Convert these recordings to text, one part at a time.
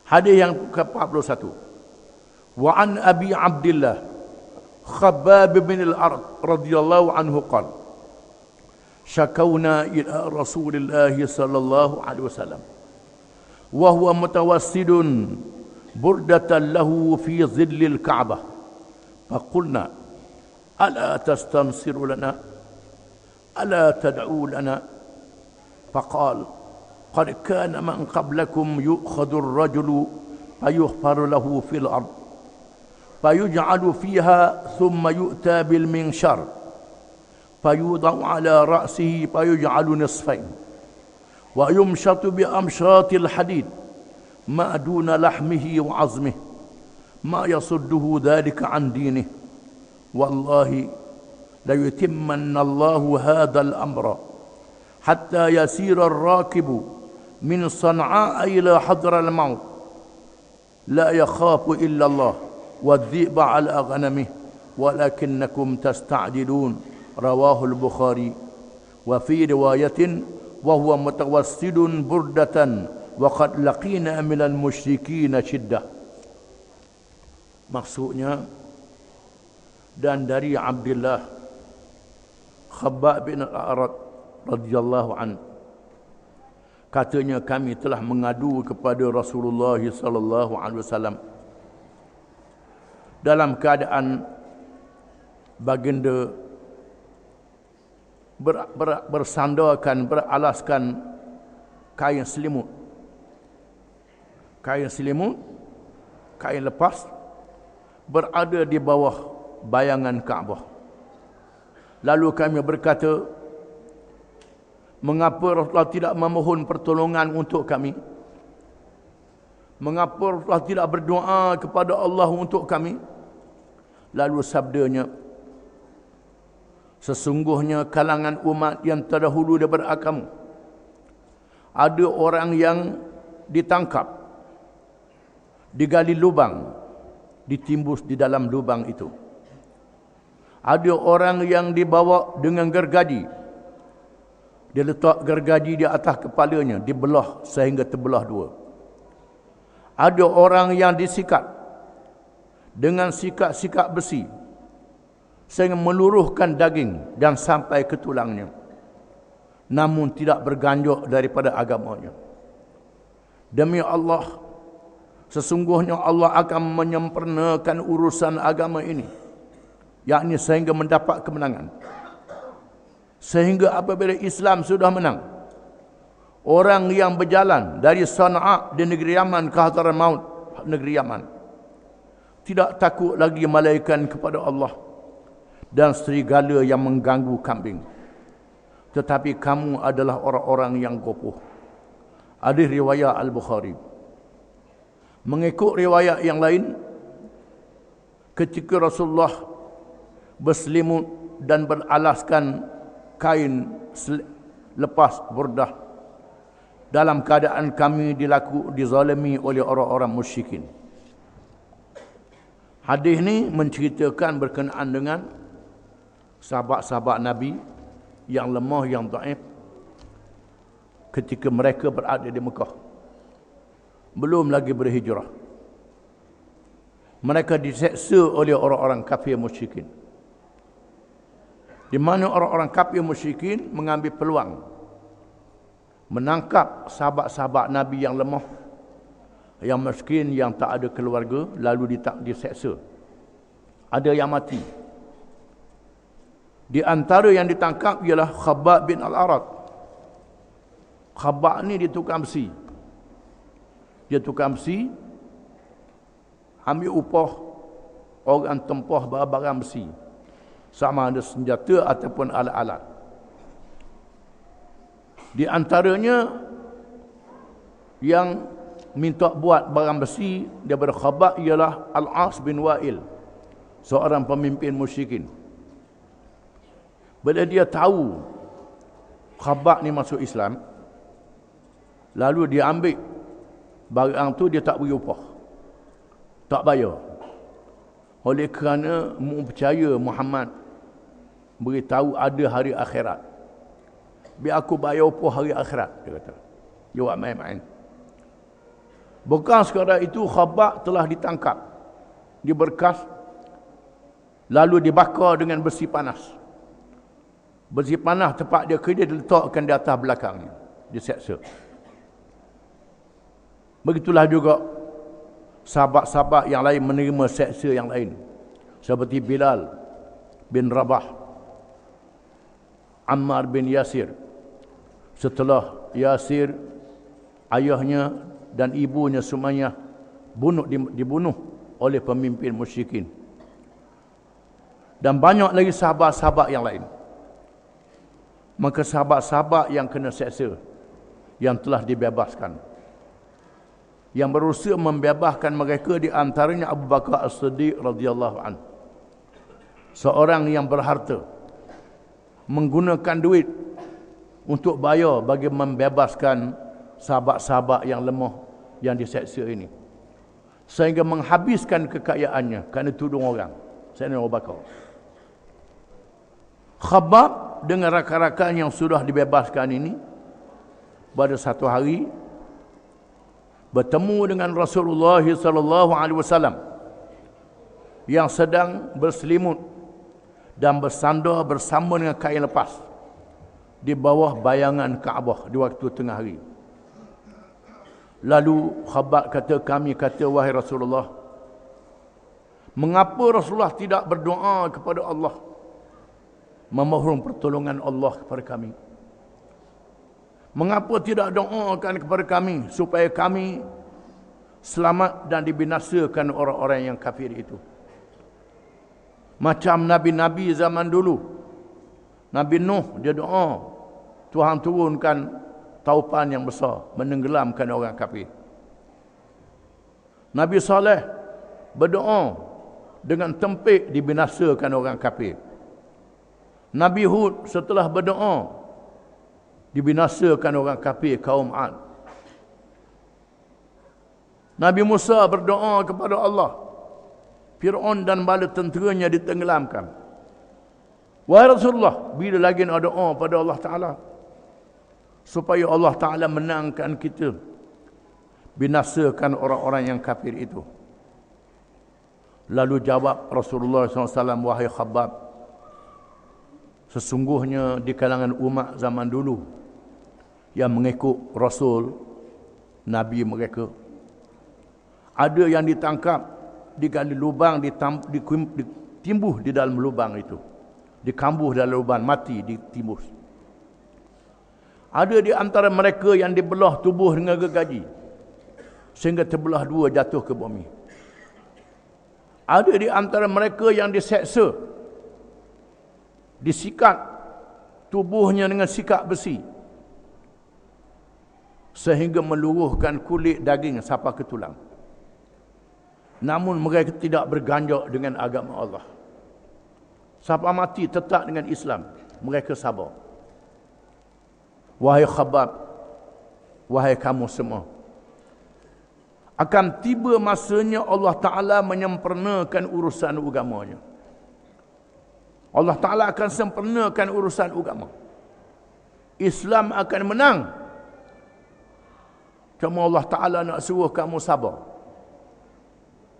Hadis yang ke-41. Wa an Abi Abdullah Khabbab bin al-Arat radhiyallahu anhu qala syakawna ila Rasulillah sallallahu alaihi wasallam wa huwa mutawassidun burdatan lahu fi dhillil Ka'bah faqulna ala tastansiru lana ala tad'u lana faqala qad kana man qablakum yu'khadhu ar-rajulu fayuhfaru lahu fil ard fayuj'alu fiha thumma yu'ta bil minshar fayudau ala ra'sihi fayuj'alu nisfain wa yumshatu bi amshatil hadid ma duna lahmihi wa 'azmihi ma yasudduhu dhalika an dinihi wallahi la yutimmanna Allahu hadha al-amra hatta yasira ar-rakibu min San'a ila hadra al-maut la yakhafu illa Allah والذئب على غنمه ولكنكم تستعجلون رواه البخاري وفي رواية وهو متوسد بردة وقد لقينا من المشركين شدة. Maksudnya, dan dari Abdullah Khabbab bin al-Arat radhiyallahu anhu, katanya kami telah mengadu kepada Rasulullah sallallahu alaihi wasallam dalam keadaan baginda bersandarkan, beralaskan kain selimut, kain lepas, berada di bawah bayangan Kaabah. Lalu kami berkata, mengapa Rasulullah tidak memohon pertolongan untuk kami? Mengapa Rasulullah tidak berdoa kepada Allah untuk kami? Lalu sabdanya, sesungguhnya kalangan umat yang terdahulu daripada kamu, ada orang yang ditangkap, digali lubang, ditimbus di dalam lubang itu. Ada orang yang dibawa dengan gergaji, dia letak gergaji di atas kepalanya, dibelah sehingga terbelah dua. Ada orang yang disikat dengan sikat-sikat besi sehingga meluruhkan daging dan sampai ke tulangnya, namun tidak berganjok daripada agamanya. Demi Allah, sesungguhnya Allah akan menyempurnakan urusan agama ini, yakni sehingga mendapat kemenangan. Sehingga apabila Islam sudah menang, orang yang berjalan dari San'a di negeri Yaman ke Hadramaut, negeri Yaman, tidak takut lagi malaikat kepada Allah dan serigala yang mengganggu kambing. Tetapi kamu adalah orang-orang yang gopoh. Hadis riwayat Al-Bukhari. Mengikut riwayat yang lain, ketika Rasulullah berselimut dan beralaskan kain lepas burdah, dalam keadaan kami dizalimi oleh orang-orang musyrikin. Hadis ini menceritakan berkenaan dengan sahabat-sahabat Nabi yang lemah, yang dhaif, ketika mereka berada di Mekah, belum lagi berhijrah. Mereka diseksa oleh orang-orang kafir musyrikin, di mana orang-orang kafir musyrikin mengambil peluang menangkap sahabat-sahabat Nabi yang lemah, yang miskin, yang tak ada keluarga, lalu diseksa. Ada yang mati. Di antara yang ditangkap ialah Khabbab bin al-Arat. Khabbab ni dia tukang besi. Dia tukang besi, ambil upah orang tempah barang besi, sama ada senjata ataupun alat-alat. Di antaranya yang minta buat barang besi daripada Khabbab ialah Al-As bin Wa'il, seorang pemimpin musyrikin. Bila dia tahu Khabbab ni masuk Islam, lalu dia ambil barang tu, dia tak beri upah, tak bayar. Oleh kerana percaya Muhammad beritahu ada hari akhirat, biar aku bayar upah hari akhirat, dia kata. Dia buat main-main. Bukan sekadar itu, Khabbab telah ditangkap, diberkas, lalu dibakar dengan besi panas. Besi panas tempat dia kerja diletakkan di atas belakangnya, diseksa. Begitulah juga sahabat-sahabat yang lain menerima seksa yang lain, seperti Bilal bin Rabah, Ammar bin Yasir. Setelah Yasir, ayahnya dan ibunya semuanya dibunuh oleh pemimpin musyrikin. Dan banyak lagi sahabat-sahabat yang lain. Maka sahabat-sahabat yang kena seksa, yang telah dibebaskan, yang berusaha membebaskan mereka, di antaranya Abu Bakar As-Siddiq radhiyallahu anhu. Seorang yang berharta, menggunakan duit untuk bayar bagi membebaskan sahabat-sahabat yang lemah, yang diseksa ini, sehingga menghabiskan kekayaannya kerana tudung orang. Sayyidina Abu Bakar. Khabbab dengan rakan-rakan yang sudah dibebaskan ini, pada satu hari bertemu dengan Rasulullah sallallahu alaihi wasallam yang sedang berselimut dan bersandar bersama dengan kain lepas di bawah bayangan Kaabah di waktu tengah hari. Lalu Khabbab kata, kami kata, wahai Rasulullah, mengapa Rasulullah tidak berdoa kepada Allah, memohon pertolongan Allah kepada kami? Mengapa tidak doakan kepada kami supaya kami selamat dan dibinasakan orang-orang yang kafir itu? Macam Nabi-Nabi zaman dulu. Nabi Nuh, dia doa, Tuhan turunkan taupan yang besar, menenggelamkan orang kafir. Nabi Saleh berdoa, dengan tempik dibinasakan orang kafir. Nabi Hud setelah berdoa, dibinasakan orang kafir kaum Ad. Nabi Musa berdoa kepada Allah, Fir'aun dan bala tenteranya ditenggelamkan. Wahai Rasulullah, bila lagi nak doa pada Allah Ta'ala supaya Allah Ta'ala menangkan kita, binasakan orang-orang yang kafir itu? Lalu jawab Rasulullah SAW, wahai Khabbab, sesungguhnya di kalangan umat zaman dulu yang mengikut Rasul, Nabi mereka, ada yang ditangkap, digali lubang, ditimbuh di dalam lubang itu, dikambuh dalam lubang, mati, ditimbus. Ada di antara mereka yang dibelah tubuh dengan gergaji sehingga terbelah dua, jatuh ke bumi. Ada di antara mereka yang diseksa, disikat tubuhnya dengan sikat besi sehingga meluruhkan kulit daging sampai ke tulang. Namun mereka tidak berganjak dengan agama Allah. Sampai mati tetap dengan Islam, mereka sabar. Wahai Khabbab, wahai kamu semua, akan tiba masanya Allah Ta'ala menyempurnakan urusan agamanya. Allah Ta'ala akan sempurnakan urusan agama. Islam akan menang. Cuma Allah Ta'ala nak suruh kamu sabar.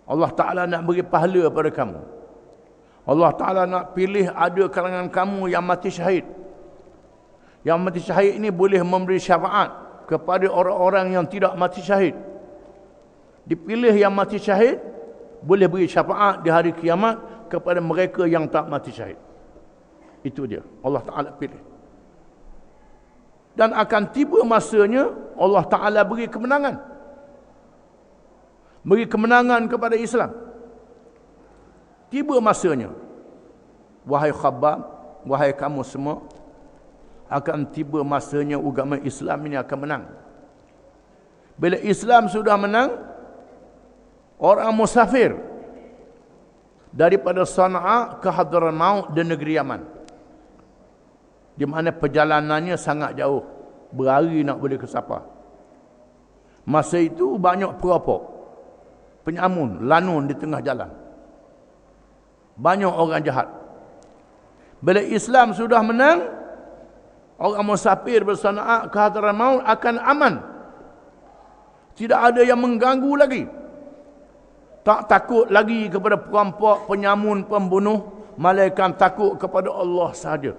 Allah Ta'ala nak beri pahala pada kamu. Allah Ta'ala nak pilih ada kalangan kamu yang mati syahid. Yang mati syahid ini boleh memberi syafaat kepada orang-orang yang tidak mati syahid. Dipilih yang mati syahid, boleh beri syafaat di hari kiamat kepada mereka yang tak mati syahid. Itu dia, Allah Ta'ala pilih. Dan akan tiba masanya Allah Ta'ala beri kemenangan. Beri kemenangan kepada Islam. Tiba masanya, wahai Khabbab, wahai kamu semua, akan tiba masanya agama Islam ini akan menang. Bila Islam sudah menang, orang musafir daripada Sana'a ke Hadramaut dan negeri Yaman, di mana perjalanannya sangat jauh, berhari nak boleh ke Sapa. Masa itu banyak perampok, penyamun, lanun di tengah jalan. Banyak orang jahat. Bila Islam sudah menang, orang musafir bersana'a ke Hadramaut akan aman. Tidak ada yang mengganggu lagi. Tak takut lagi kepada perampok, penyamun, pembunuh, melainkan takut kepada Allah sahaja.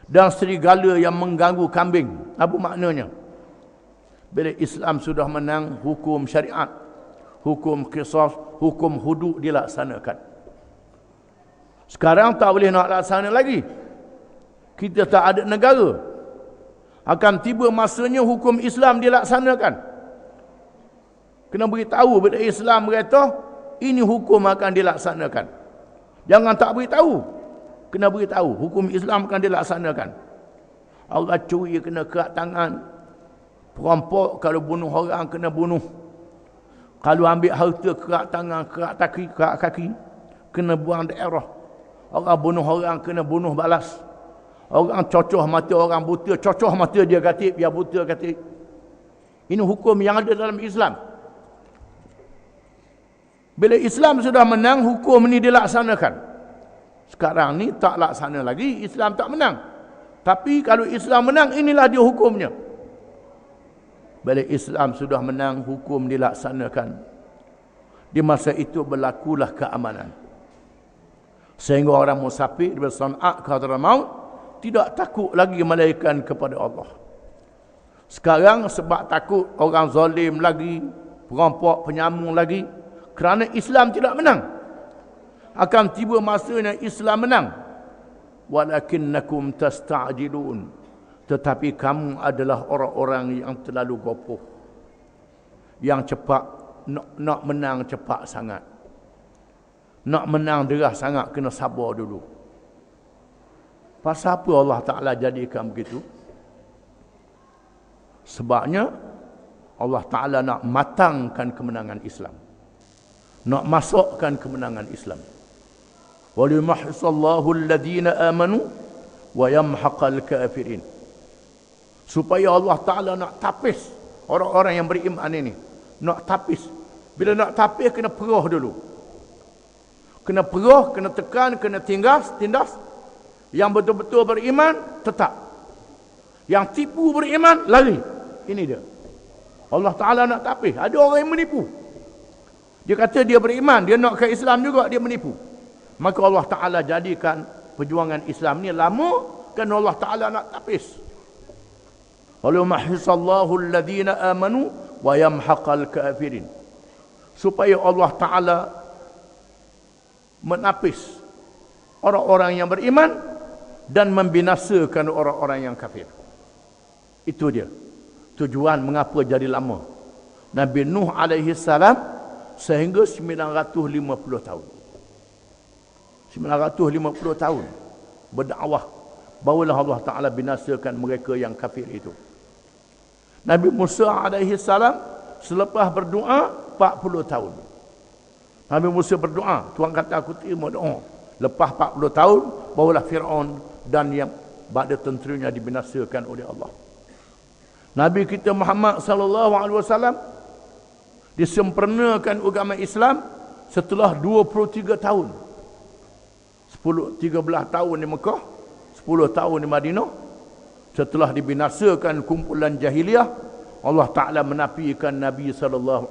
Dan serigala yang mengganggu kambing. Apa maknanya? Bila Islam sudah menang, hukum syariat, hukum qisas, hukum hudud dilaksanakan. Sekarang tak boleh nak laksana lagi. Kita tak ada negara. Akan tiba masanya hukum Islam dilaksanakan. Kena beritahu bila Islam berkata, ini hukum akan dilaksanakan. Jangan tak beritahu. Kena beritahu, hukum Islam akan dilaksanakan. Orang curi kena kerat tangan. Perampok kalau bunuh orang kena bunuh. Kalau ambil harta kerat tangan, kerat kaki, kena buang daerah. Orang bunuh orang kena bunuh balas. Orang cocoh mata orang buta, cocoh mata dia katib, biar buta katib. Ini hukum yang ada dalam Islam. Bila Islam sudah menang, hukum ini dilaksanakan. Sekarang ni tak laksana lagi, Islam tak menang. Tapi kalau Islam menang, inilah dia hukumnya. Bila Islam sudah menang, hukum dilaksanakan. Di masa itu berlakulah keamanan. Sehingga orang musafir dari Sana'a ke Hadramaut tidak takut lagi melainkan kepada Allah. Sekarang sebab takut orang zalim lagi, perampok, penyamun lagi, kerana Islam tidak menang. Akan tiba masanya Islam menang. Walakinnakum tasta'jilun. Tetapi kamu adalah orang-orang yang terlalu gopoh. Yang cepat, nak menang cepat sangat. Nak menang derah sangat, kena sabar dulu. Pasal apa Allah Ta'ala jadikan begitu? Sebabnya Allah Ta'ala nak matangkan kemenangan Islam. Nak masukkan kemenangan Islam. وَلِيُمَحِّصَ الَّذِينَ آمَنُوا وَيَمْحَقَ الْكَافِرِينَ. Supaya Allah Ta'ala nak tapis orang-orang yang beriman ini. Nak tapis. Bila nak tapis, kena perah dulu. Kena perah, kena tekan, kena tindas. Yang betul-betul beriman, tetap. Yang tipu beriman, lari. Ini dia. Allah Ta'ala nak tapis. Ada orang yang menipu. Dia kata dia beriman, dia nak ke Islam juga, dia menipu. Maka Allah Ta'ala jadikan perjuangan Islam ni lama, kerana Allah Ta'ala nak tapis. وَلِيُمَحِّصَ اللَّهُ الَّذِينَ آمَنُوا وَيَمْحَقَ الْكَافِرِينَ. Supaya Allah Ta'ala menapis orang-orang yang beriman dan membinasakan orang-orang yang kafir. Itu dia tujuan mengapa jadi lama. Nabi Nuh alaihi salam sehingga 950 tahun. 950 tahun berdakwah, barulah Allah Ta'ala binasakan mereka yang kafir itu. Nabi Musa alaihi salam selepas berdoa 40 tahun. Nabi Musa berdoa, Tuhan kata aku terima doa. Lepas 40 tahun, barulah Fir'aun dan yang ba'da tenteranya dibinasakan oleh Allah. Nabi kita Muhammad sallallahu alaihi wasallam disempurnakan agama Islam setelah 23 tahun. 13 tahun di Mekah, 10 tahun di Madinah. Setelah dibinasakan kumpulan jahiliyah, Allah Ta'ala mematikan Nabi sallallahu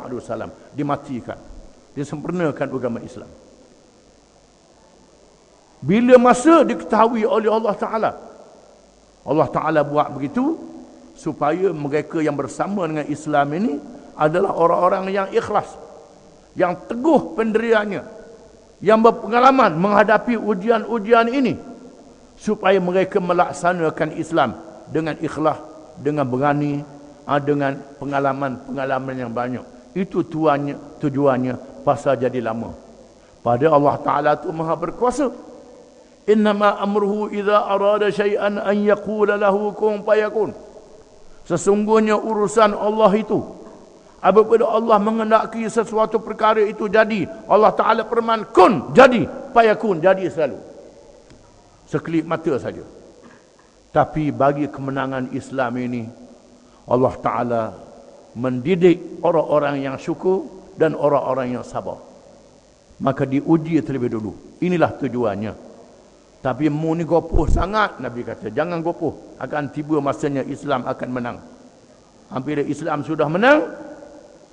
alaihi wasallam, dimatikan. Disempurnakan agama Islam. Bila masa diketahui oleh Allah Ta'ala, Allah Ta'ala buat begitu supaya mereka yang bersama dengan Islam ini adalah orang-orang yang ikhlas, yang teguh pendiriannya, yang berpengalaman menghadapi ujian-ujian ini, supaya mereka melaksanakan Islam dengan ikhlas, dengan berani, dengan pengalaman-pengalaman yang banyak. Itu tujuannya pasal jadi lama. Pada Allah Ta'ala itu maha berkuasa. Innama amruhu idza arada syai'an an yaqula lahu kun fayakun. Sesungguhnya urusan Allah itu, apabila Allah menghendaki sesuatu perkara itu jadi, Allah Ta'ala firman kun, jadi, fayakun, jadi selalu. Sekelip mata saja. Tapi bagi kemenangan Islam ini, Allah Ta'ala mendidik orang-orang yang syukur dan orang-orang yang sabar. Maka diuji terlebih dulu. Inilah tujuannya. Tapi mu ni gopoh sangat, Nabi kata, jangan gopoh. Akan tiba masanya Islam akan menang. Apabila Islam sudah menang,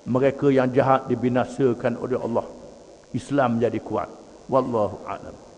mereka yang jahat dibinasakan oleh Allah. Islam jadi kuat. Wallahu a'lam.